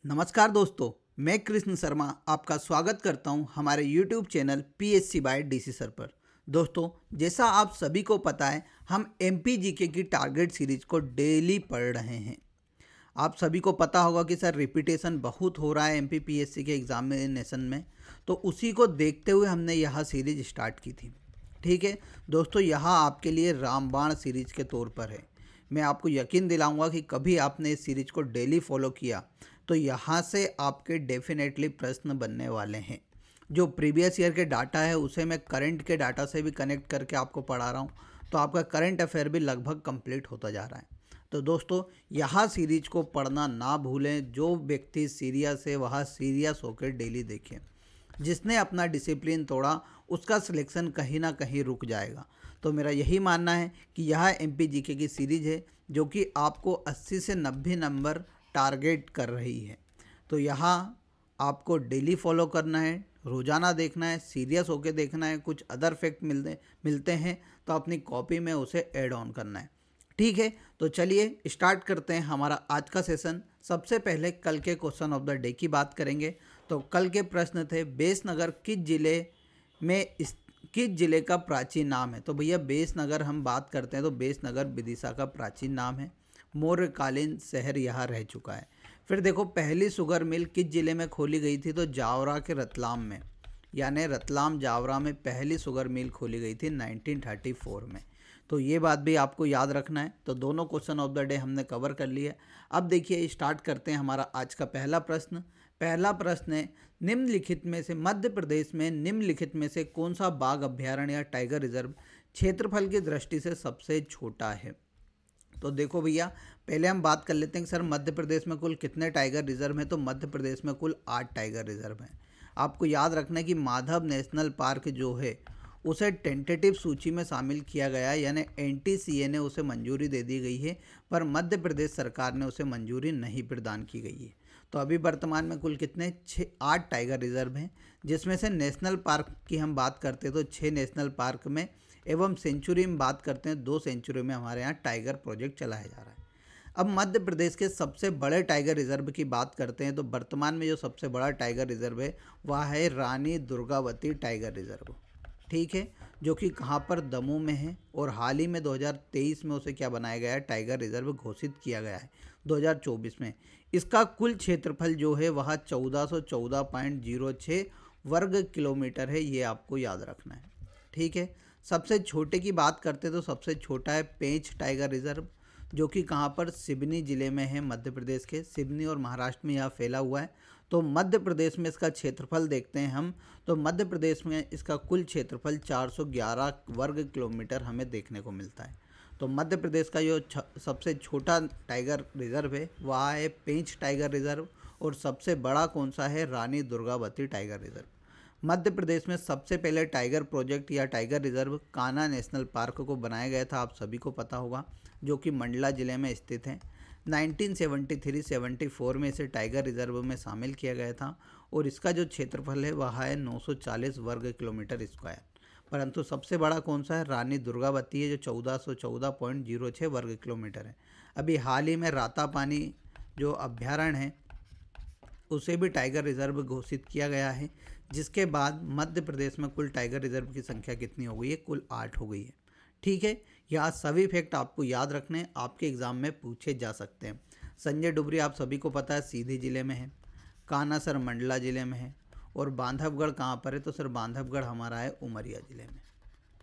नमस्कार दोस्तों, मैं कृष्ण शर्मा आपका स्वागत करता हूं हमारे YouTube channel PSC by DC sir पर। दोस्तों, जैसा आप सभी को पता है, हम MPGK की टारगेट सीरीज को डेली पढ़ रहे हैं। आप सभी को पता होगा कि सर रिपीटेशन बहुत हो रहा है MPPSC के एग्जामिनेशन में, तो उसी को देखते हुए हमने यह सीरीज स्टार्ट की थी। ठीक है दोस्तों, यह आपके लिए रामबाण सीरीज के तौर पर है। मैं आपको यकीन दिलाऊंगा कि कभी आपने इस सीरीज को डेली फॉलो किया तो यहाँ से आपके डेफिनेटली प्रश्न बनने वाले हैं। जो प्रीवियस ईयर के डाटा है उसे मैं करंट के डाटा से भी कनेक्ट करके आपको पढ़ा रहा हूँ, तो आपका करंट अफेयर भी लगभग कंप्लीट होता जा रहा है। तो दोस्तों, यह सीरीज को पढ़ना ना भूलें। जो व्यक्ति सीरियस है वह सीरियस होकर डेली देखें। जिसने अपना डिसिप्लिन तोड़ा उसका सिलेक्शन कहीं ना कहीं रुक जाएगा। तो मेरा यही मानना है कि यह MPGK की सीरीज है जो कि आपको 80 से 90 नंबर टारगेट कर रही है। तो यहाँ आपको डेली फॉलो करना है, रोज़ाना देखना है, सीरियस होकर देखना है। कुछ अदर फैक्ट मिलते हैं तो अपनी कॉपी में उसे ऐड ऑन करना है। ठीक है, तो चलिए स्टार्ट करते हैं हमारा आज का सेशन। सबसे पहले कल के क्वेश्चन ऑफ द डे की बात करेंगे। तो कल के प्रश्न थे, बेसनगर किस जिले का प्राचीन नाम है। तो भैया बेसनगर हम बात करते हैं तो बेसनगर विदिशा का प्राचीन नाम है। मौर्यकालीन शहर यहाँ रह चुका है। फिर देखो, पहली शुगर मिल किस जिले में खोली गई थी। तो जावरा के रतलाम में, यानी रतलाम जावरा में पहली शुगर मिल खोली गई थी 1934 में। तो ये बात भी आपको याद रखना है। तो दोनों क्वेश्चन ऑफ द डे हमने कवर कर लिए। अब देखिए स्टार्ट करते हैं हमारा आज का पहला प्रश्न। पहला प्रश्न है, निम्नलिखित में से मध्य प्रदेश में निम्नलिखित में से कौन सा बाघ अभ्यारण्य या टाइगर रिजर्व क्षेत्रफल की दृष्टि से सबसे छोटा है। तो देखो भैया, पहले हम बात कर लेते हैं कि सर मध्य प्रदेश में कुल कितने टाइगर रिजर्व हैं। तो मध्य प्रदेश में कुल 8 टाइगर रिजर्व हैं। आपको याद रखना है कि माधव नेशनल पार्क जो है उसे टेंटेटिव सूची में शामिल किया गया है, यानी NTCA ने उसे मंजूरी दे दी गई है, पर मध्य प्रदेश सरकार ने उसे मंजूरी नहीं प्रदान की गई है। तो अभी वर्तमान में कुल कितने 8 टाइगर रिजर्व हैं, जिसमें से नेशनल पार्क की हम बात करते हैं तो 6 नेशनल पार्क में एवं सेंचुरी में बात करते हैं 2 सेंचुरी में हमारे यहाँ टाइगर प्रोजेक्ट चलाया जा रहा है। अब मध्य प्रदेश के सबसे बड़े टाइगर रिजर्व की बात करते हैं तो वर्तमान में जो सबसे बड़ा टाइगर रिजर्व है वह है रानी दुर्गावती टाइगर रिजर्व। ठीक है, जो कि कहाँ पर, दमोह में है। और हाल ही में 2023 में उसे क्या बनाया गया है, टाइगर रिजर्व घोषित किया गया है 2024 में। इसका कुल क्षेत्रफल जो है वह 1414.06 वर्ग किलोमीटर है, ये आपको याद रखना है। ठीक है, सबसे छोटे की बात करते तो सबसे छोटा है पेंच टाइगर रिजर्व, जो कि कहाँ पर, सिवनी जिले में है, मध्य प्रदेश के सिवनी और महाराष्ट्र में यह फैला हुआ है। तो मध्य प्रदेश में इसका क्षेत्रफल देखते हैं हम, तो मध्य प्रदेश में इसका कुल क्षेत्रफल 411 वर्ग किलोमीटर हमें देखने को मिलता है। तो मध्य प्रदेश का जो सबसे छोटा टाइगर रिजर्व है वह है पेंच टाइगर रिजर्व, और सबसे बड़ा कौन सा है, रानी दुर्गावती टाइगर रिजर्व। मध्य प्रदेश में सबसे पहले टाइगर प्रोजेक्ट या tiger reserve Kanha national park को बनाया गया था, आप सभी को पता होगा, जो कि मंडला जिले में स्थित है। 1973-74 में इसे टाइगर रिजर्व में शामिल किया गया था, और इसका जो क्षेत्रफल है वह है 940 वर्ग किलोमीटर स्क्वायर। परंतु सबसे बड़ा कौन सा है, रानी दुर्गावती है, जो 1414.06 वर्ग किलोमीटर है। अभी हाल ही में रातापानी जो अभ्यारण्य है उसे भी टाइगर रिजर्व घोषित किया गया है, जिसके बाद मध्य प्रदेश में कुल टाइगर रिजर्व की संख्या कितनी हो गई है, कुल 8 हो गई है। ठीक है, यह सभी फैक्ट आपको याद रखने, आपके एग्जाम में पूछे जा सकते हैं। संजय डुबरी आप सभी को पता है सीधी जिले में है, कान्हासर मंडला जिले में है, और बांधवगढ़ कहाँ पर है, तो सर बांधवगढ़ हमारा है उमरिया जिले में।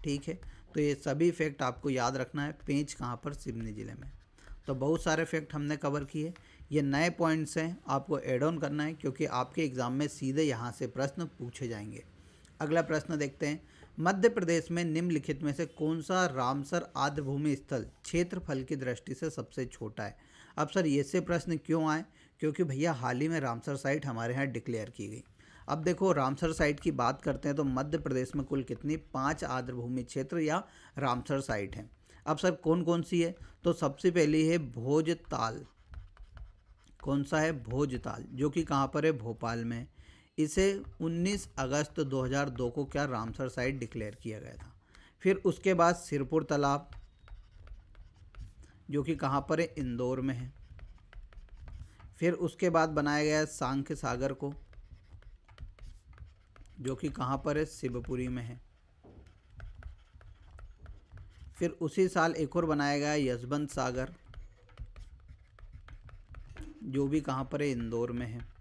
ठीक है, तो ये सभी फैक्ट आपको याद रखना है। पेंच कहाँ पर, सिवनी जिले में। तो बहुत सारे फैक्ट हमने कवर किए। ये नए पॉइंट्स हैं, आपको ऐड ऑन करना है, क्योंकि आपके एग्ज़ाम में सीधे यहाँ से प्रश्न पूछे जाएंगे। अगला प्रश्न देखते हैं, मध्य प्रदेश में निम्नलिखित में से कौन सा रामसर आर्द्रभूमि स्थल क्षेत्रफल की दृष्टि से सबसे छोटा है। अब सर ये से प्रश्न क्यों आए, क्योंकि भैया हाल ही में रामसर साइट हमारे यहाँ डिक्लेयर की गई। अब देखो, रामसर साइट की बात करते हैं तो मध्य प्रदेश में कुल कितनी 5 आर्द्रभूमि क्षेत्र या रामसर साइट हैं। अब सर कौन कौन सी है, तो सबसे पहली है भोजताल। कौन सा है, भोजताल, जो कि कहाँ पर है, भोपाल में। इसे 19 अगस्त 2002 को क्या रामसर साइट डिक्लेयर किया गया था। फिर उसके बाद सिरपुर तालाब, जो कि कहाँ पर है, इंदौर में है। फिर उसके बाद बनाया गया है सांख्य सागर को, जो कि कहाँ पर है, शिवपुरी में है। फिर उसी साल एक और बनाया गया है यशवंत सागर, जो भी कहाँ पर है, इंदौर में है।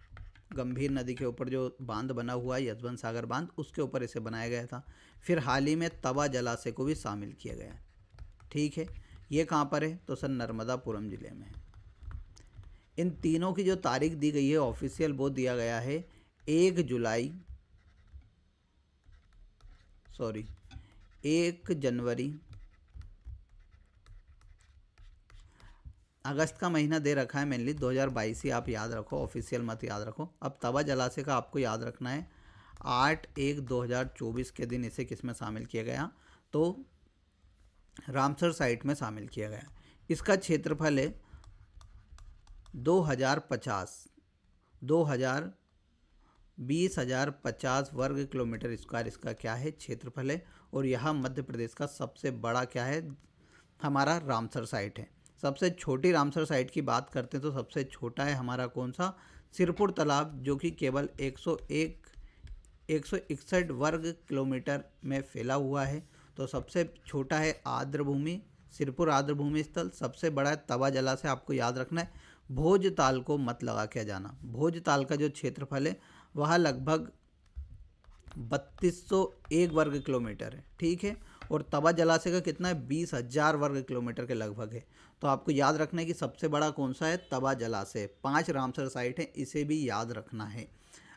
गंभीर नदी के ऊपर जो बांध बना हुआ है यशवंत सागर बांध, उसके ऊपर इसे बनाया गया था। फिर हाल ही में तवा जलाशय को भी शामिल किया गया है। ठीक है, ये कहाँ पर है, तो सर नर्मदापुरम जिले में है। इन तीनों की जो तारीख दी गई है ऑफिशियल, वो दिया गया है 1 जनवरी, अगस्त का महीना दे रखा है मेनली, 2022 ही आप याद रखो, ऑफिशियल मत याद रखो। अब तवा जलाशय का आपको याद रखना है 8/1/2024 के दिन इसे किस में शामिल किया गया, तो रामसर साइट में शामिल किया गया। इसका क्षेत्रफल है 20,050 वर्ग किलोमीटर स्क्वायर इसका क्या है, क्षेत्रफल है। और यह मध्य प्रदेश का सबसे बड़ा क्या है, हमारा रामसर साइट है। सबसे छोटी रामसर साइट की बात करते हैं तो सबसे छोटा है हमारा कौन सा, सिरपुर तालाब, जो कि केवल 161 वर्ग किलोमीटर में फैला हुआ है। तो सबसे छोटा है आर्द्रभूमि, सिरपुर आर्द्रभूमि स्थल। सबसे बड़ा है तवा जलाशय, आपको याद रखना है। भोजताल को मत लगा के जाना। भोजताल का जो क्षेत्रफल है वह लगभग 3201 वर्ग किलोमीटर है। ठीक है, और तवा जलाशय का कितना है, 20,000 वर्ग किलोमीटर के लगभग है। तो आपको याद रखना है कि सबसे बड़ा कौन सा है, तवा जलाशय। 5 रामसर साइट है, इसे भी याद रखना है।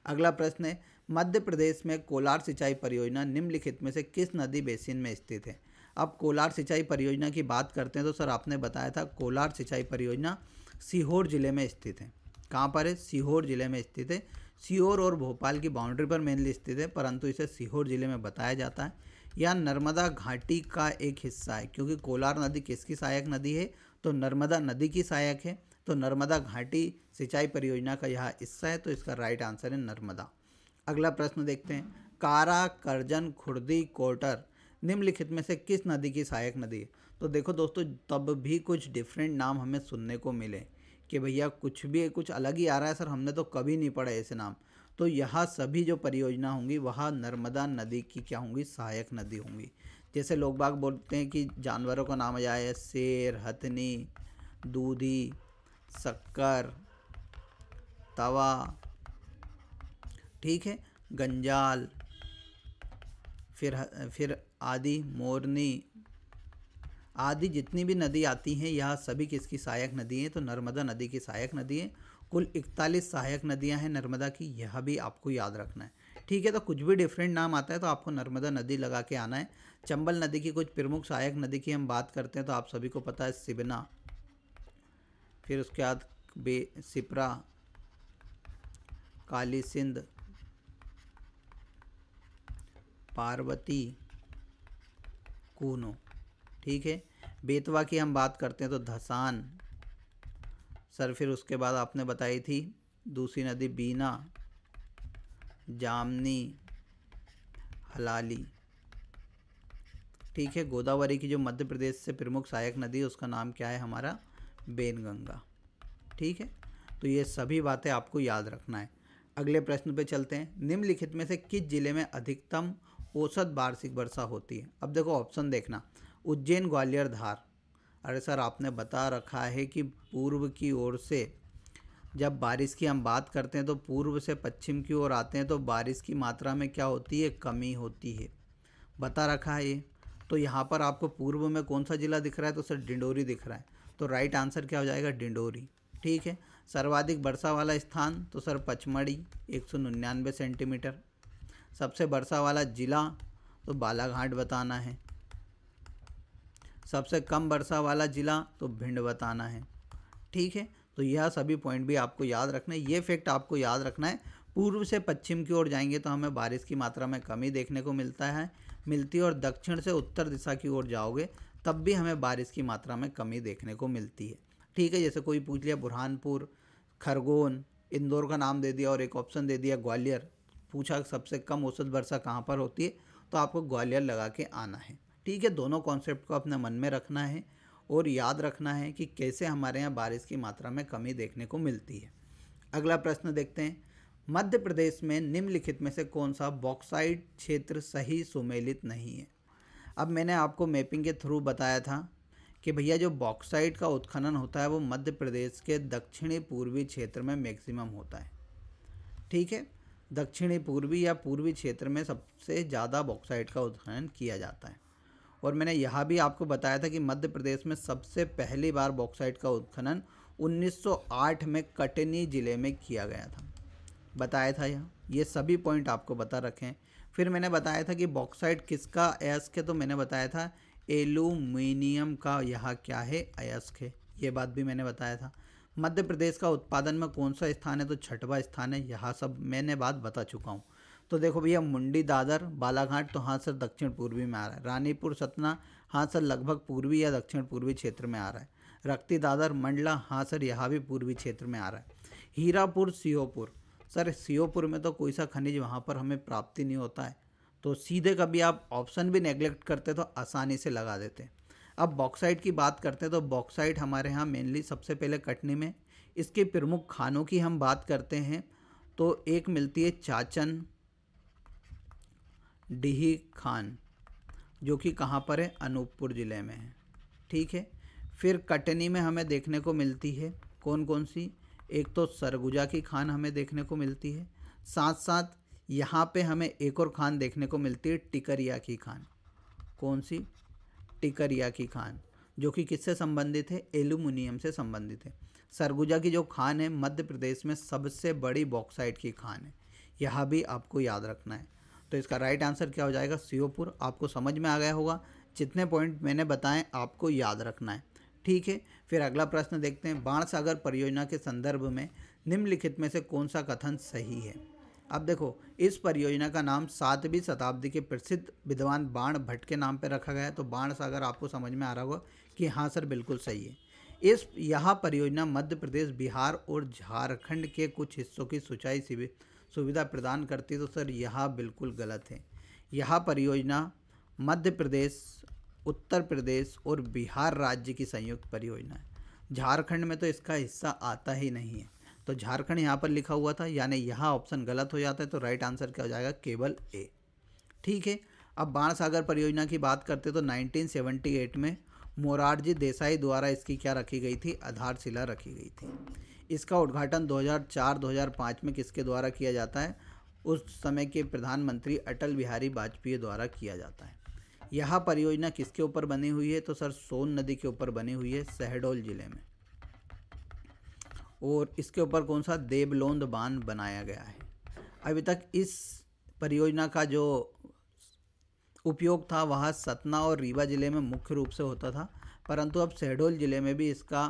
अगला प्रश्न है, मध्य प्रदेश में कोलार सिंचाई परियोजना निम्नलिखित में से किस नदी बेसिन में स्थित है। अब कोलार सिंचाई परियोजना की बात करते हैं तो सर आपने बताया था कोलार सिंचाई परियोजना सीहोर जिले में स्थित है। कहाँ पर है, सीहोर जिले में स्थित है। सीहोर और भोपाल की बाउंड्री पर मेनली स्थित है, परंतु इसे सीहोर जिले में बताया जाता है। यह नर्मदा घाटी का एक हिस्सा है, क्योंकि कोलार नदी किसकी सहायक नदी है, तो नर्मदा नदी की सहायक है। तो नर्मदा घाटी सिंचाई परियोजना का यह हिस्सा है, तो इसका राइट आंसर है नर्मदा। अगला प्रश्न देखते हैं, कारा, करजन, खुर्दी, कोटर निम्नलिखित में से किस नदी की सहायक नदी है। तो देखो दोस्तों, तब भी कुछ डिफरेंट नाम हमें सुनने को मिले कि भैया कुछ भी कुछ अलग ही आ रहा है सर, हमने तो कभी नहीं पढ़ा ऐसे नाम। तो यहाँ सभी जो परियोजना होंगी वह नर्मदा नदी की क्या होंगी, सहायक नदी होंगी। जैसे लोग बाग बोलते हैं कि जानवरों का नाम आ जाए, शेर, हथनी, दूधी, शक्कर, तवा, ठीक है, गंजाल, फिर आदि, मोरनी आदि जितनी भी नदी आती हैं यह सभी किसकी सहायक नदी हैं, तो नर्मदा नदी की सहायक नदी है। कुल 41 सहायक नदियां हैं नर्मदा की, यह भी आपको याद रखना है। ठीक है, तो कुछ भी डिफरेंट नाम आता है तो आपको नर्मदा नदी लगा के आना है। चंबल नदी की कुछ प्रमुख सहायक नदी की हम बात करते हैं तो आप सभी को पता है सिबना, फिर उसके बाद सिप्रा, काली सिंध, पार्वती, कूनो। ठीक है, बेतवा की हम बात करते हैं तो धसान सर, फिर उसके बाद आपने बताई थी दूसरी नदी बीना, जामनी, हलाली। ठीक है, गोदावरी की जो मध्य प्रदेश से प्रमुख सहायक नदी है उसका नाम क्या है, हमारा बेनगंगा। ठीक है, तो ये सभी बातें आपको याद रखना है। अगले प्रश्न पे चलते हैं, निम्नलिखित में से किस जिले में अधिकतम औसत वार्षिक वर्षा होती है। अब देखो ऑप्शन देखना, उज्जैन, ग्वालियर, धार। अरे सर आपने बता रखा है कि पूर्व की ओर से जब बारिश की हम बात करते हैं तो पूर्व से पश्चिम की ओर आते हैं तो बारिश की मात्रा में क्या होती है, कमी होती है, बता रखा है ये। तो यहाँ पर आपको पूर्व में कौन सा जिला दिख रहा है, तो सर डिंडोरी दिख रहा है। तो राइट आंसर क्या हो जाएगा, डिंडोरी। ठीक है, सर्वाधिक वर्षा वाला स्थान तो सर पचमढ़ी 199 सेंटीमीटर। सबसे वर्षा वाला जिला तो बालाघाट बताना है। सबसे कम वर्षा वाला जिला तो भिंड बताना है। ठीक है, तो यह सभी पॉइंट भी आपको याद रखना है। ये फैक्ट आपको याद रखना है, पूर्व से पश्चिम की ओर जाएंगे तो हमें बारिश की मात्रा में कमी देखने को मिलती है और दक्षिण से उत्तर दिशा की ओर जाओगे तब भी हमें बारिश की मात्रा में कमी देखने को मिलती है। ठीक है, जैसे कोई पूछ लिया बुरहानपुर, खरगोन, इंदौर का नाम दे दिया और एक ऑप्शन दे दिया ग्वालियर, पूछा सबसे कम औसत वर्षा कहाँ पर होती है, तो आपको ग्वालियर लगा के आना है। ठीक है, दोनों कॉन्सेप्ट को अपने मन में रखना है और याद रखना है कि कैसे हमारे यहाँ बारिश की मात्रा में कमी देखने को मिलती है। अगला प्रश्न देखते हैं, मध्य प्रदेश में निम्नलिखित में से कौन सा बॉक्साइट क्षेत्र सही सुमेलित नहीं है। अब मैंने आपको मैपिंग के थ्रू बताया था कि भैया जो बॉक्साइट का उत्खनन होता है वो मध्य प्रदेश के दक्षिणी पूर्वी क्षेत्र में मैक्सिमम होता है। ठीक है, दक्षिणी पूर्वी या पूर्वी क्षेत्र में सबसे ज़्यादा बॉक्साइट का उत्खनन किया जाता है। और मैंने यहाँ भी आपको बताया था कि मध्य प्रदेश में सबसे पहली बार बॉक्साइट का उत्खनन 1908 में कटनी ज़िले में किया गया था, बताया था यहाँ। ये सभी पॉइंट आपको बता रखें। फिर मैंने बताया था कि बॉक्साइट किसका अयस्क है, तो मैंने बताया था एल्यूमिनियम का यहाँ क्या है, अयस्क है। ये बात भी मैंने बताया था। मध्य प्रदेश का उत्पादन में कौन सा स्थान है, तो छठवां स्थान है। यहाँ सब मैंने बात बता चुका हूँ। तो देखो भैया, मुंडी दादर बालाघाट तो हाँ सर दक्षिण पूर्वी में आ रहा है। रानीपुर सतना हाँ सर लगभग पूर्वी या दक्षिण पूर्वी क्षेत्र में आ रहा है। रक्ती दादर मंडला हाँ सर यहाँ भी पूर्वी क्षेत्र में आ रहा है। हीरापुर सीहोपुर, सर सीहोपुर में तो कोई सा खनिज वहाँ पर हमें प्राप्ति नहीं होता है, तो सीधे कभी आप ऑप्शन भी नेग्लेक्ट करते तो आसानी से लगा देते। अब बॉक्साइट की बात करते हैं तो बॉक्साइट हमारे यहाँ मेनली सबसे पहले कटनी में। इसके प्रमुख खानों की हम बात करते हैं तो एक मिलती है चाचन डीही खान, जो कि कहाँ पर है, अनूपपुर ज़िले में है। ठीक है, फिर कटनी में हमें देखने को मिलती है कौन कौन सी, एक तो सरगुजा की खान हमें देखने को मिलती है, साथ साथ यहाँ पे हमें एक और खान देखने को मिलती है टिकरिया की खान। कौन सी, टिकरिया की खान, जो कि किससे संबंधित है, एल्यूमिनियम से संबंधित है। सरगुजा की जो खान है मध्य प्रदेश में सबसे बड़ी बॉक्साइट की खान है, यह भी आपको याद रखना है। तो इसका राइट आंसर क्या हो जाएगा, सीहोपुर। आपको समझ में आ गया होगा, जितने पॉइंट मैंने बताएं आपको याद रखना है। ठीक है, फिर अगला प्रश्न देखते हैं, बाणसागर परियोजना के संदर्भ में निम्नलिखित में से कौन सा कथन सही है। अब देखो, इस परियोजना का नाम 7वीं शताब्दी के प्रसिद्ध विद्वान बाण भट्ट के नाम पर रखा गया है। तो बाणसागर आपको समझ में आ रहा होगा कि हाँ सर बिल्कुल सही है। यह परियोजना मध्य प्रदेश, बिहार और झारखंड के कुछ हिस्सों की सिंचाई सुविधा प्रदान करती है। तो सर यह बिल्कुल गलत है। यह परियोजना मध्य प्रदेश, उत्तर प्रदेश और बिहार राज्य की संयुक्त परियोजना है। झारखंड में तो इसका हिस्सा आता ही नहीं है। तो झारखंड यहाँ पर लिखा हुआ था, यानी यहाँ ऑप्शन गलत हो जाता है। तो राइट आंसर क्या हो जाएगा, केवल ए। ठीक है, अब बाणसागर परियोजना की बात करते तो 1978 में मोरारजी देसाई द्वारा इसकी क्या रखी गई थी, आधारशिला रखी गई थी। इसका उद्घाटन 2004-2005 में किसके द्वारा किया जाता है, उस समय के प्रधानमंत्री अटल बिहारी वाजपेयी द्वारा किया जाता है। यह परियोजना किसके ऊपर बनी हुई है, तो सर सोन नदी के ऊपर बनी हुई है, शहडोल जिले में। और इसके ऊपर कौन सा, देवलोंद बांध बनाया गया है। अभी तक इस परियोजना का जो उपयोग था वह सतना और रीवा जिले में मुख्य रूप से होता था, परंतु अब शहडोल जिले में भी इसका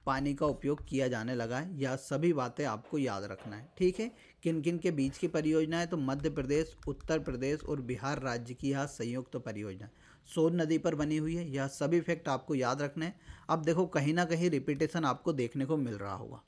पानी का उपयोग किया जाने लगा है। यह सभी बातें आपको याद रखना है। ठीक है, किन किन के बीच की परियोजना है, तो मध्य प्रदेश, उत्तर प्रदेश और बिहार राज्य की यह संयुक्त परियोजना सोन नदी पर बनी हुई है। यह सभी फैक्ट आपको याद रखने हैं। अब देखो, कहीं ना कहीं रिपीटेशन आपको देखने को मिल रहा होगा।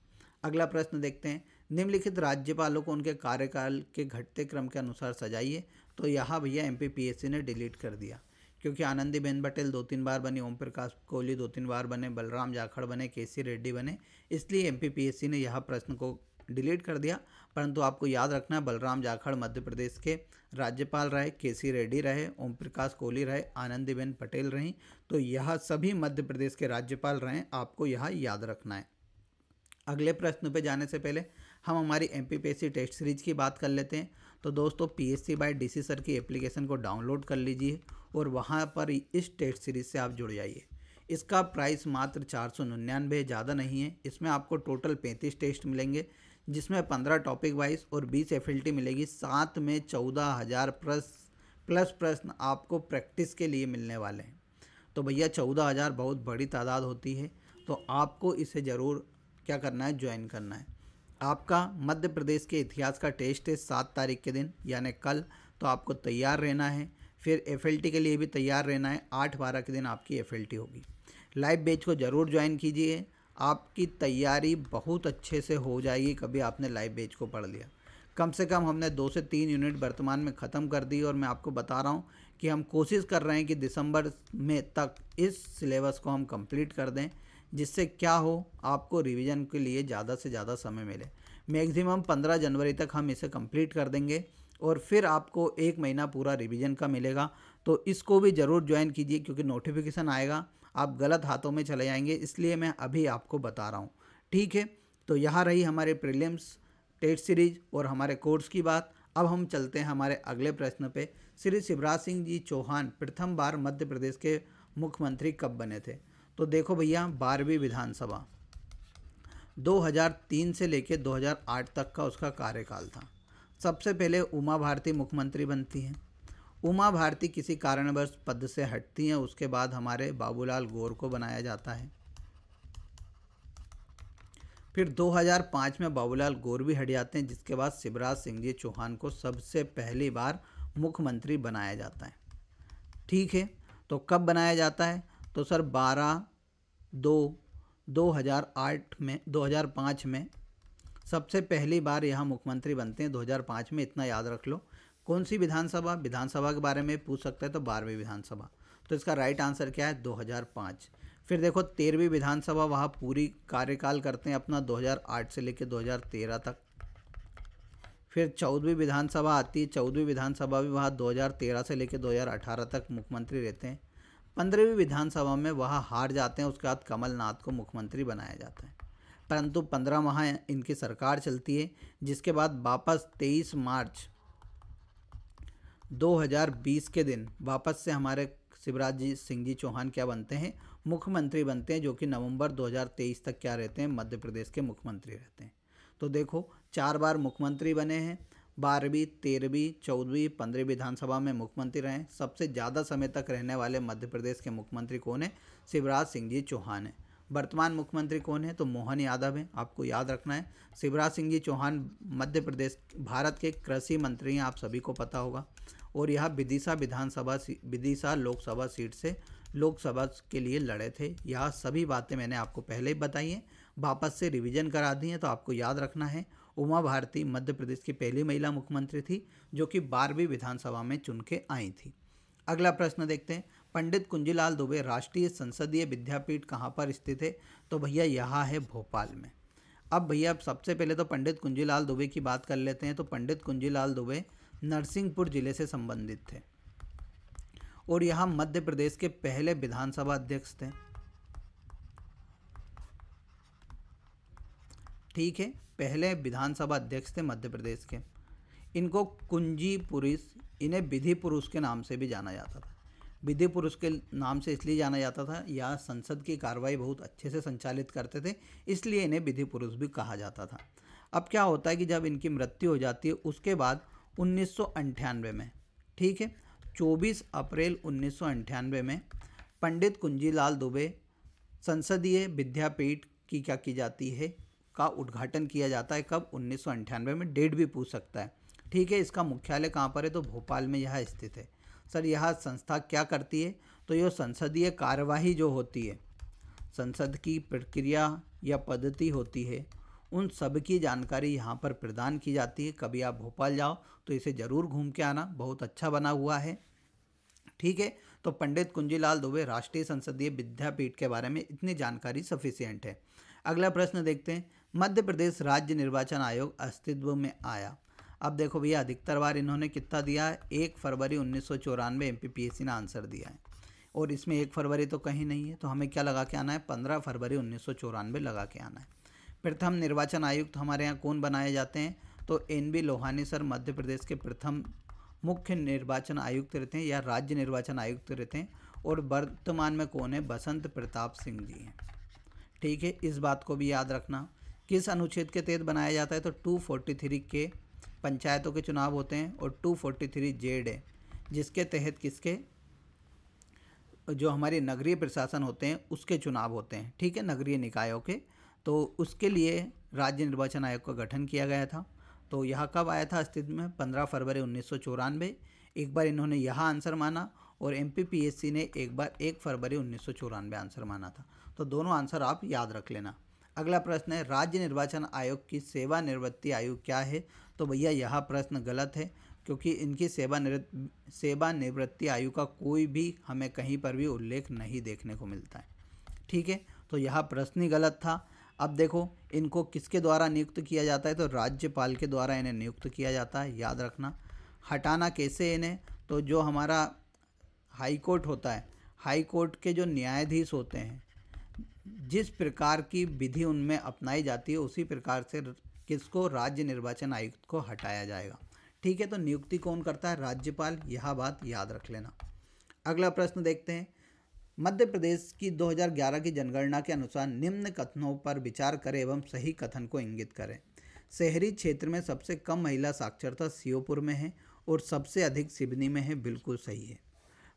अगला प्रश्न देखते हैं, निम्नलिखित राज्यपालों को उनके कार्यकाल के घटते क्रम के अनुसार सजाइए। तो यहाँ भैया MPPSC ने डिलीट कर दिया, क्योंकि आनंदीबेन पटेल 2-3 बार बनी, ओम प्रकाश कोहली 2-3 बार बने, बलराम जाखड़ बने, KC रेड्डी बने, इसलिए MPPSC ने यह प्रश्न को डिलीट कर दिया। परंतु आपको याद रखना है, बलराम जाखड़ मध्य प्रदेश के राज्यपाल रहे, KC रेड्डी रहे, ओम प्रकाश कोहली रहे, आनंदीबेन पटेल रहीं। तो यह सभी मध्य प्रदेश के राज्यपाल रहे, आपको यह याद रखना है। अगले प्रश्न पे जाने से पहले हम हमारी MPPSC टेस्ट सीरीज की बात कर लेते हैं। तो दोस्तों, PSC बाय DC सर की एप्लीकेशन को डाउनलोड कर लीजिए और वहाँ पर इस टेस्ट सीरीज से आप जुड़ जाइए। इसका प्राइस मात्र 499 है, ज़्यादा नहीं है। इसमें आपको टोटल 35 टेस्ट मिलेंगे, जिसमें 15 टॉपिक वाइज और 20 FLT मिलेगी। साथ में 14,000 प्लस प्रश्न आपको प्रैक्टिस के लिए मिलने वाले हैं। तो भैया 14,000 बहुत बड़ी तादाद होती है, तो आपको इसे ज़रूर क्या करना है, ज्वाइन करना है। आपका मध्य प्रदेश के इतिहास का टेस्ट है 7 तारीख के दिन, यानी कल। तो आपको तैयार रहना है। फिर FLT के लिए भी तैयार रहना है। 8-12 के दिन आपकी FLT होगी। लाइव बैच को ज़रूर ज्वाइन कीजिए, आपकी तैयारी बहुत अच्छे से हो जाएगी। कभी आपने लाइव बैच को पढ़ लिया, कम से कम हमने 2 से 3 यूनिट वर्तमान में ख़त्म कर दी। और मैं आपको बता रहा हूँ कि हम कोशिश कर रहे हैं कि दिसंबर में तक इस सिलेबस को हम कंप्लीट कर दें। जिससे क्या हो, आपको रिवीजन के लिए ज़्यादा से ज़्यादा समय मिले। मैक्सिमम 15 जनवरी तक हम इसे कंप्लीट कर देंगे और फिर आपको 1 महीना पूरा रिवीजन का मिलेगा। तो इसको भी ज़रूर ज्वाइन कीजिए, क्योंकि नोटिफिकेशन आएगा, आप गलत हाथों में चले जाएंगे, इसलिए मैं अभी आपको बता रहा हूँ। ठीक है, तो यहाँ रही हमारे प्रीलिम्स टेस्ट सीरीज और हमारे कोर्स की बात। अब हम चलते हैं हमारे अगले प्रश्न पे। श्री शिवराज सिंह जी चौहान प्रथम बार मध्य प्रदेश के मुख्यमंत्री कब बने थे? तो देखो भैया, 12वीं विधानसभा 2003 से लेकर 2008 तक का उसका कार्यकाल था। सबसे पहले उमा भारती मुख्यमंत्री बनती हैं। उमा भारती किसी कारणवश पद से हटती हैं, उसके बाद हमारे बाबूलाल गौर को बनाया जाता है। फिर 2005 में बाबूलाल गौर भी हट जाते हैं, जिसके बाद शिवराज सिंह जी चौहान को सबसे पहली बार मुख्यमंत्री बनाया जाता है। ठीक है, तो कब बनाया जाता है? तो सर 2005 में सबसे पहली बार यहाँ मुख्यमंत्री बनते हैं, 2005 में, इतना याद रख लो। कौन सी विधानसभा के बारे में पूछ सकता है, तो 12वीं विधानसभा। तो इसका राइट आंसर क्या है? 2005। फिर देखो 13वीं विधानसभा, वहाँ पूरी कार्यकाल करते हैं अपना 2008 से लेकर 2013 तक। फिर 14वीं विधानसभा आती है, 14वीं विधानसभा भी वहाँ 2013 से लेकर 2018 तक मुख्यमंत्री रहते हैं। 15वीं विधानसभा में वहाँ हार जाते हैं, उसके बाद कमलनाथ को मुख्यमंत्री बनाया जाता है, परंतु 15 माह इनकी सरकार चलती है, जिसके बाद वापस 23 मार्च 2020 के दिन वापस से हमारे शिवराज जी सिंह जी चौहान क्या बनते हैं? मुख्यमंत्री बनते हैं, जो कि नवंबर 2023 तक क्या रहते हैं? मध्य प्रदेश के मुख्यमंत्री रहते हैं। तो देखो 4 बार मुख्यमंत्री बने हैं, 12वीं, 13वीं, 14वीं, 15वीं विधानसभा में मुख्यमंत्री रहे। सबसे ज़्यादा समय तक रहने वाले मध्य प्रदेश के मुख्यमंत्री कौन है? शिवराज सिंह जी चौहान है। वर्तमान मुख्यमंत्री कौन है? तो मोहन यादव है, आपको याद रखना है। शिवराज सिंह जी चौहान मध्य प्रदेश भारत के कृषि मंत्री हैं, आप सभी को पता होगा। और यह विदिशा लोकसभा सीट से लोकसभा के लिए लड़े थे। यह सभी बातें मैंने आपको पहले ही बताई हैं, वापस से रिवीजन करा दी हैं, तो आपको याद रखना है। उमा भारती मध्य प्रदेश की पहली महिला मुख्यमंत्री थी, जो कि 12वीं विधानसभा में चुन के आई थी। अगला प्रश्न देखते हैं। पंडित कुंजीलाल दुबे राष्ट्रीय संसदीय विद्यापीठ कहाँ पर स्थित है? तो भैया यहाँ है भोपाल में। अब भैया सबसे पहले तो पंडित कुंजीलाल दुबे की बात कर लेते हैं। तो पंडित कुंजीलाल दुबे नरसिंहपुर जिले से संबंधित थे और यहाँ मध्य प्रदेश के पहले विधानसभा अध्यक्ष थे। ठीक है, पहले विधानसभा अध्यक्ष थे मध्य प्रदेश के। इनको कुंजी पुरुष, इन्हें विधि पुरुष के नाम से भी जाना जाता था। विधि पुरुष के नाम से इसलिए जाना जाता था, यह संसद की कार्रवाई बहुत अच्छे से संचालित करते थे, इसलिए इन्हें विधि पुरुष भी कहा जाता था। अब क्या होता है कि जब इनकी मृत्यु हो जाती है, उसके बाद 1998 में, ठीक है, 24 अप्रैल 1998 में पंडित कुंजीलाल दुबे संसदीय विद्यापीठ की क्या की जाती है? का उद्घाटन किया जाता है। कब? 1998 में। डेट भी पूछ सकता है। ठीक है, इसका मुख्यालय कहाँ पर है? तो भोपाल में यह स्थित है। सर यह संस्था क्या करती है? तो यह संसदीय कार्यवाही जो होती है, संसद की प्रक्रिया या पद्धति होती है, उन सब की जानकारी यहाँ पर प्रदान की जाती है। कभी आप भोपाल जाओ तो इसे ज़रूर घूम के आना, बहुत अच्छा बना हुआ है। ठीक है, तो पंडित कुंजीलाल दुबे राष्ट्रीय संसदीय विद्यापीठ के बारे में इतनी जानकारी सफिशिएंट है। अगला प्रश्न देखते हैं। मध्य प्रदेश राज्य निर्वाचन आयोग अस्तित्व में आया। अब देखो भैया, अधिकतर बार इन्होंने कितना दिया है? 1 फरवरी 1994 एमपीपीएससी ने आंसर दिया है, और इसमें 1 फरवरी तो कहीं नहीं है, तो हमें क्या लगा के आना है? 15 फरवरी 1994 लगा के आना है। प्रथम निर्वाचन आयुक्त हमारे यहाँ कौन बनाए जाते हैं? तो NB लोहानी सर मध्य प्रदेश के प्रथम मुख्य निर्वाचन आयुक्त रहते हैं या राज्य निर्वाचन आयुक्त रहते हैं। और वर्तमान में कौन है? बसंत प्रताप सिंह जी हैं। ठीक है, इस बात को भी याद रखना। किस अनुच्छेद के तहत बनाया जाता है? तो 243 के पंचायतों के चुनाव होते हैं, और 243 जेड है, जिसके तहत किसके? जो हमारे नगरीय प्रशासन होते हैं उसके चुनाव होते हैं। ठीक है, नगरीय निकायों के। तो उसके लिए राज्य निर्वाचन आयोग का गठन किया गया था। तो यह कब आया था अस्तित्व में? 15 फरवरी 1994। एक बार इन्होंने यह आंसर माना, और एमपीपीएससी ने एक बार 1 फरवरी 1994 आंसर माना था। तो दोनों आंसर आप याद रख लेना। अगला प्रश्न है, राज्य निर्वाचन आयोग की सेवानिवृत्ति आयु क्या है? तो भैया यह प्रश्न गलत है, क्योंकि इनकी सेवानिवृत्ति आयु का कोई भी हमें कहीं पर भी उल्लेख नहीं देखने को मिलता है। ठीक है, तो यहाँ प्रश्न ही गलत था। अब देखो इनको किसके द्वारा नियुक्त किया जाता है, तो राज्यपाल के द्वारा इन्हें नियुक्त किया जाता है, याद रखना। हटाना कैसे इन्हें, तो जो हमारा हाई कोर्ट होता है, हाई कोर्ट के जो न्यायाधीश होते हैं, जिस प्रकार की विधि उनमें अपनाई जाती है उसी प्रकार से किसको, राज्य निर्वाचन आयुक्त को हटाया जाएगा। ठीक है, तो नियुक्ति कौन करता है, राज्यपाल, यह बात याद रख लेना। अगला प्रश्न देखते हैं। मध्य प्रदेश की 2011 की जनगणना के अनुसार निम्न कथनों पर विचार करें एवं सही कथन को इंगित करें। शहरी क्षेत्र में सबसे कम महिला साक्षरता श्योपुर में है और सबसे अधिक सिवनी में है, बिल्कुल सही है।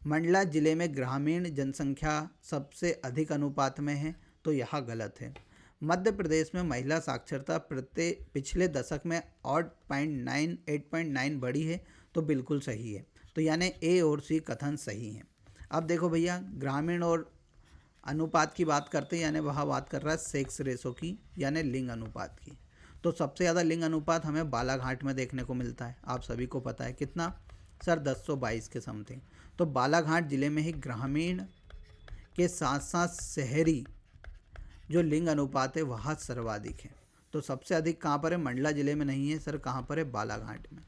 मंडला जिले में ग्रामीण जनसंख्या सबसे अधिक अनुपात में है, तो यह गलत है। मध्य प्रदेश में महिला साक्षरता पिछले दशक में 8.9 बढ़ी है, तो बिल्कुल सही है। तो यानी ए और सी कथन सही हैं। अब देखो भैया, ग्रामीण और अनुपात की बात करते हैं, यानी वह बात कर रहा है सेक्स रेशो की, यानी लिंग अनुपात की। तो सबसे ज़्यादा लिंग अनुपात हमें बालाघाट में देखने को मिलता है, आप सभी को पता है कितना सर, 1022 के समथिंग। तो बालाघाट जिले में ही ग्रामीण के साथ साथ शहरी जो लिंग अनुपात है वह सर्वाधिक है। तो सबसे अधिक कहाँ पर है, मंडला जिले में नहीं है सर, कहाँ पर है, बालाघाट में,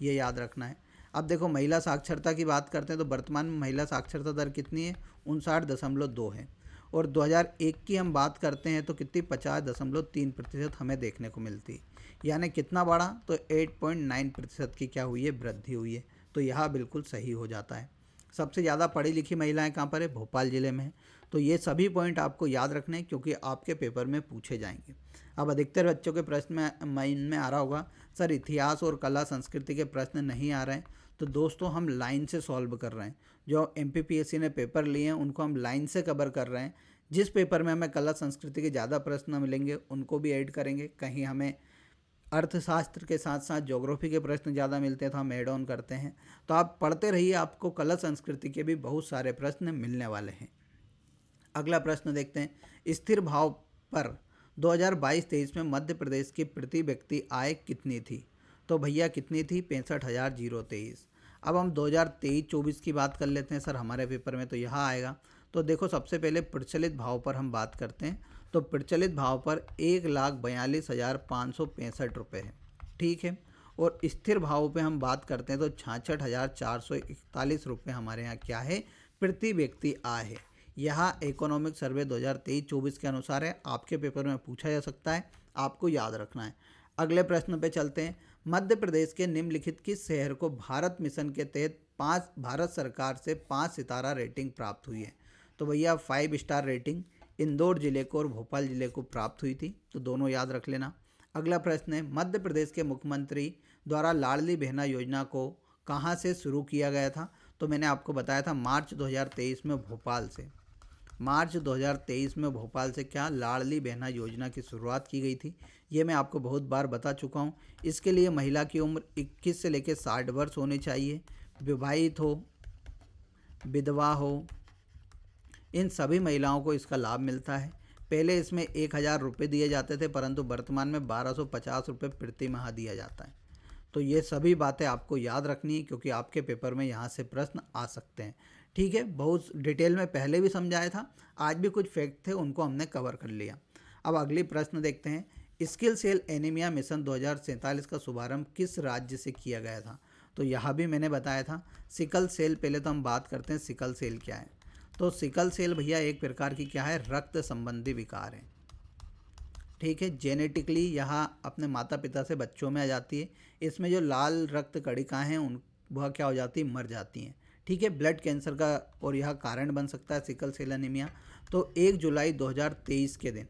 ये याद रखना है। अब देखो महिला साक्षरता की बात करते हैं, तो वर्तमान में महिला साक्षरता दर कितनी है, 59.2 है। और 2001 की हम बात करते हैं तो कितनी, 50.3% हमें देखने को मिलती है। यानी कितना बढ़ा, तो 8.9% की क्या हुई है, वृद्धि हुई है। तो यह बिल्कुल सही हो जाता है। सबसे ज़्यादा पढ़ी लिखी महिलाएं कहाँ पर है, भोपाल ज़िले में है। तो ये सभी पॉइंट आपको याद रखने हैं क्योंकि आपके पेपर में पूछे जाएंगे। अब अधिकतर बच्चों के प्रश्न में इनमें आ रहा होगा सर इतिहास और कला संस्कृति के प्रश्न नहीं आ रहे हैं। तो दोस्तों हम लाइन से सॉल्व कर रहे हैं, जो MPPSC ने पेपर लिए हैं उनको हम लाइन से कवर कर रहे हैं। जिस पेपर में हमें कला संस्कृति के ज़्यादा प्रश्न मिलेंगे उनको भी ऐड करेंगे, कहीं हमें अर्थशास्त्र के साथ साथ ज्योग्राफी के प्रश्न ज़्यादा मिलते हैं तो हम ऐड ऑन करते हैं। तो आप पढ़ते रहिए, आपको कला संस्कृति के भी बहुत सारे प्रश्न मिलने वाले हैं। अगला प्रश्न देखते हैं। स्थिर भाव पर 2022-23 में मध्य प्रदेश की प्रति व्यक्ति आय कितनी थी, तो भैया कितनी थी, 65,023। अब हम 2023-24 की बात कर लेते हैं सर हमारे पेपर में, तो यहाँ आएगा। तो देखो सबसे पहले प्रचलित भाव पर हम बात करते हैं, तो प्रचलित भाव पर 1,42,565 रुपये है, ठीक है। और स्थिर भाव पे हम बात करते हैं तो 66,441 रुपये हमारे यहाँ क्या है, प्रति व्यक्ति आय है। यहाँ इकोनॉमिक सर्वे 2023-24 के अनुसार है, आपके पेपर में पूछा जा सकता है, आपको याद रखना है। अगले प्रश्न पे चलते हैं। मध्य प्रदेश के निम्नलिखित किस शहर को भारत मिशन के तहत भारत सरकार से 5 सितारा रेटिंग प्राप्त हुई है, तो भैया 5 स्टार रेटिंग इंदौर जिले को और भोपाल जिले को प्राप्त हुई थी, तो दोनों याद रख लेना। अगला प्रश्न है। मध्य प्रदेश के मुख्यमंत्री द्वारा लाडली बहना योजना को कहाँ से शुरू किया गया था, तो मैंने आपको बताया था मार्च 2023 में भोपाल से। मार्च 2023 में भोपाल से क्या, लाडली बहना योजना की शुरुआत की गई थी। ये मैं आपको बहुत बार बता चुका हूँ। इसके लिए महिला की उम्र 21 से लेकर 60 वर्ष होनी चाहिए, विवाहित हो, विधवा हो, इन सभी महिलाओं को इसका लाभ मिलता है। पहले इसमें 1,000 रुपये दिए जाते थे, परंतु वर्तमान में 1,250 रुपये प्रति माह दिया जाता है। तो ये सभी बातें आपको याद रखनी है क्योंकि आपके पेपर में यहाँ से प्रश्न आ सकते हैं, ठीक है। बहुत डिटेल में पहले भी समझाया था, आज भी कुछ फैक्ट थे उनको हमने कवर कर लिया। अब अगली प्रश्न देखते हैं। स्किल सेल एनीमिया मिशन 2047 का शुभारंभ किस राज्य से किया गया था, तो यहाँ भी मैंने बताया था सिकल सेल। पहले तो हम बात करते हैं सिकल सेल क्या है। तो सिकल सेल भैया एक प्रकार की क्या है, रक्त संबंधी विकार है, ठीक है। जेनेटिकली यहाँ अपने माता पिता से बच्चों में आ जाती है। इसमें जो लाल रक्त कणिकाएँ हैं उन वह क्या हो जाती है, मर जाती हैं, ठीक है। ब्लड कैंसर का और यह कारण बन सकता है सिकल सेल एनीमिया। तो 1 जुलाई 2023 के दिन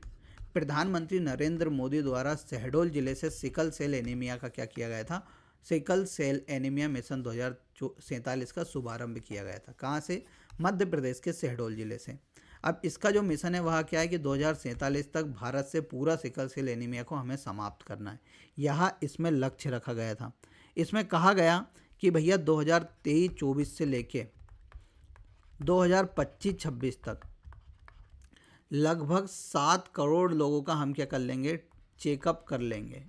प्रधानमंत्री नरेंद्र मोदी द्वारा शहडोल जिले से सिकल सेल एनीमिया का क्या किया गया था, सिकल सेल एनीमिया मिशन 2047 का शुभारंभ किया गया था। कहाँ से, मध्य प्रदेश के शहडोल जिले से। अब इसका जो मिशन है वह क्या है कि 2047 तक भारत से पूरा सिकल सेल एनीमिया को हमें समाप्त करना है, यहाँ इसमें लक्ष्य रखा गया था। इसमें कहा गया कि भैया 2023-24 से लेके 2025-26 तक लगभग 7 करोड़ लोगों का हम क्या कर लेंगे, चेकअप कर लेंगे।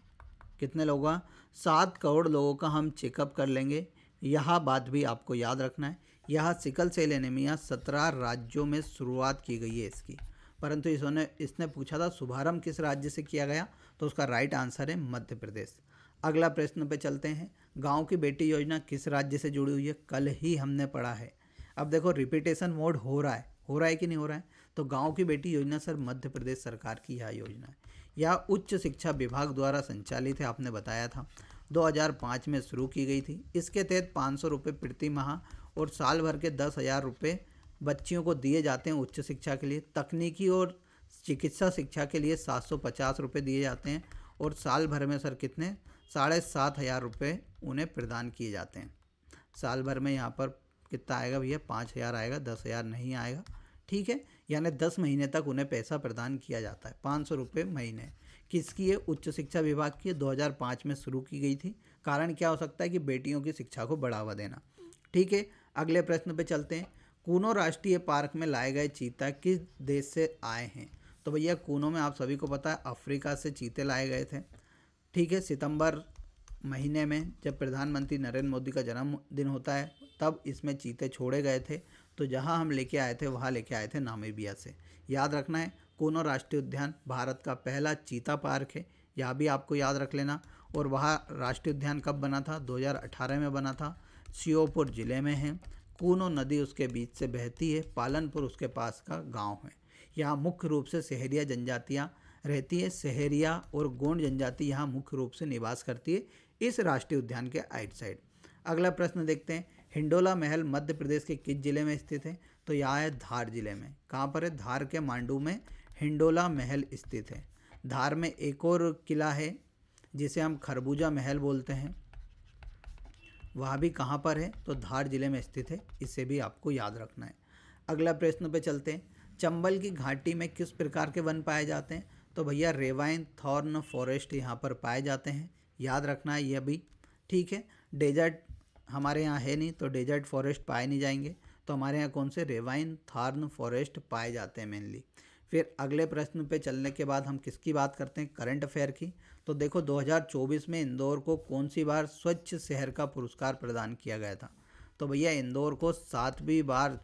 कितने लोगों का, 7 करोड़ लोगों का हम चेकअप कर लेंगे। यह बात भी आपको याद रखना है। यह सिकल सेल एनीमिया 17 राज्यों में शुरुआत की गई है इसकी। परंतु इसने पूछा था शुभारंभ किस राज्य से किया गया, तो उसका राइट आंसर है मध्य प्रदेश। अगला प्रश्न पे चलते हैं, गांव की बेटी योजना किस राज्य से जुड़ी हुई है, कल ही हमने पढ़ा है। अब देखो रिपीटेशन मोड हो रहा है कि नहीं हो रहा है, तो गांव की बेटी योजना सर मध्य प्रदेश सरकार की यह योजना है। यह उच्च शिक्षा विभाग द्वारा संचालित है, आपने बताया था 2005 में शुरू की गई थी। इसके तहत 500 रुपये प्रति माह और साल भर के 10,000 रुपये बच्चियों को दिए जाते हैं उच्च शिक्षा के लिए। तकनीकी और चिकित्सा शिक्षा के लिए 750 रुपये दिए जाते हैं और साल भर में सर कितने 7,500 रुपये उन्हें प्रदान किए जाते हैं। साल भर में यहाँ पर कितना आएगा भैया, 5,000 आएगा, 10,000 नहीं आएगा, ठीक है। यानी 10 महीने तक उन्हें पैसा प्रदान किया जाता है, 500 रुपये महीने। किसकी है, उच्च शिक्षा विभाग की, 2005 में शुरू की गई थी। कारण क्या हो सकता है कि बेटियों की शिक्षा को बढ़ावा देना, ठीक है। अगले प्रश्न पे चलते हैं, कूनो राष्ट्रीय पार्क में लाए गए चीता किस देश से आए हैं, तो भैया कूनो में आप सभी को पता है अफ्रीका से चीते लाए गए थे, ठीक है। सितंबर महीने में जब प्रधानमंत्री नरेंद्र मोदी का जन्मदिन होता है तब इसमें चीते छोड़े गए थे। तो जहां हम लेके आए थे वहां लेके आए थे नामीबिया से। याद रखना है, कूनो राष्ट्रीय उद्यान भारत का पहला चीता पार्क है, यह भी आपको याद रख लेना। और वह राष्ट्रीय उद्यान कब बना था, 2018 में बना था। श्योपुर जिले में है, कूनो नदी उसके बीच से बहती है, पालनपुर उसके पास का गाँव है। यहाँ मुख्य रूप से सहरिया जनजातियाँ रहती है, सहरिया और गोंड जनजाति यहाँ मुख्य रूप से निवास करती है इस राष्ट्रीय उद्यान के आइट साइड। अगला प्रश्न देखते हैं, हिंडोला महल मध्य प्रदेश के किस जिले में स्थित है, तो यहाँ है धार जिले में। कहाँ पर है, धार के मांडू में हिंडोला महल स्थित है। धार में एक और किला है जिसे हम खरबूजा महल बोलते हैं, वह भी कहाँ पर है, तो धार जिले में स्थित है, इसे भी आपको याद रखना है। अगला प्रश्न पे चलते हैं, चंबल की घाटी में किस प्रकार के वन पाए जाते हैं, तो भैया रेवाइन थॉर्न फॉरेस्ट यहाँ पर पाए जाते हैं, याद रखना है यह भी, ठीक है। डेजर्ट हमारे यहाँ है नहीं तो डेजर्ट फॉरेस्ट पाए नहीं जाएंगे, तो हमारे यहाँ कौन से रेवाइन थॉर्न फॉरेस्ट पाए जाते हैं मेनली। फिर अगले प्रश्न पे चलने के बाद हम किसकी बात करते हैं, करंट अफेयर की। तो देखो 2024 में इंदौर को कौन सी बार स्वच्छ शहर का पुरस्कार प्रदान किया गया था, तो भैया इंदौर को 7वीं बार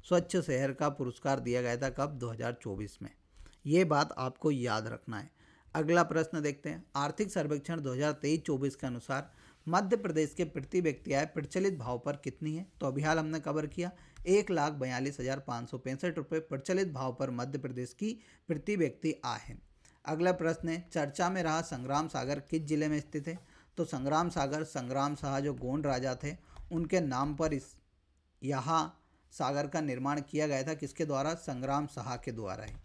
स्वच्छ शहर का पुरस्कार दिया गया था, कब, 2024 में। ये बात आपको याद रखना है। अगला प्रश्न देखते हैं, आर्थिक सर्वेक्षण 2023-24 के अनुसार मध्य प्रदेश के प्रति व्यक्ति आय प्रचलित भाव पर कितनी है, तो अभी हाल हमने कवर किया 1,42,565 रुपये प्रचलित भाव पर मध्य प्रदेश की प्रति व्यक्ति आय है। अगला प्रश्न है, चर्चा में रहा संग्राम सागर किस जिले में स्थित है, तो संग्राम सागर संग्राम शाह जो गोंड राजा थे उनके नाम पर यहाँ सागर का निर्माण किया गया था, किसके द्वारा, संग्राम शाह के द्वारा है,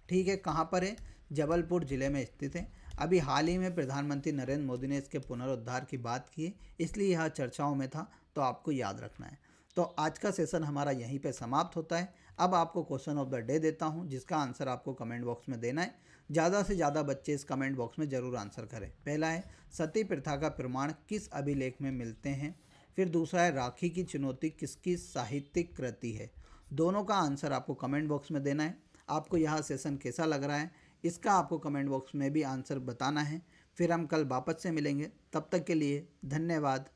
ठीक है। कहाँ पर है, जबलपुर जिले में स्थित है। अभी हाल ही में प्रधानमंत्री नरेंद्र मोदी ने इसके पुनरुद्धार की बात की है, इसलिए यह चर्चाओं में था, तो आपको याद रखना है। तो आज का सेशन हमारा यहीं पे समाप्त होता है। अब आपको क्वेश्चन ऑफ द डे देता हूं, जिसका आंसर आपको कमेंट बॉक्स में देना है। ज़्यादा से ज़्यादा बच्चे इस कमेंट बॉक्स में ज़रूर आंसर करें। पहला है, सती प्रथा का प्रमाण किस अभिलेख में मिलते हैं। फिर दूसरा है, राखी की चुनौती किसकी साहित्यिक कृति है। दोनों का आंसर आपको कमेंट बॉक्स में देना है। आपको यह सेशन कैसा लग रहा है, इसका आपको कमेंट बॉक्स में भी आंसर बताना है। फिर हम कल वापस से मिलेंगे, तब तक के लिए धन्यवाद।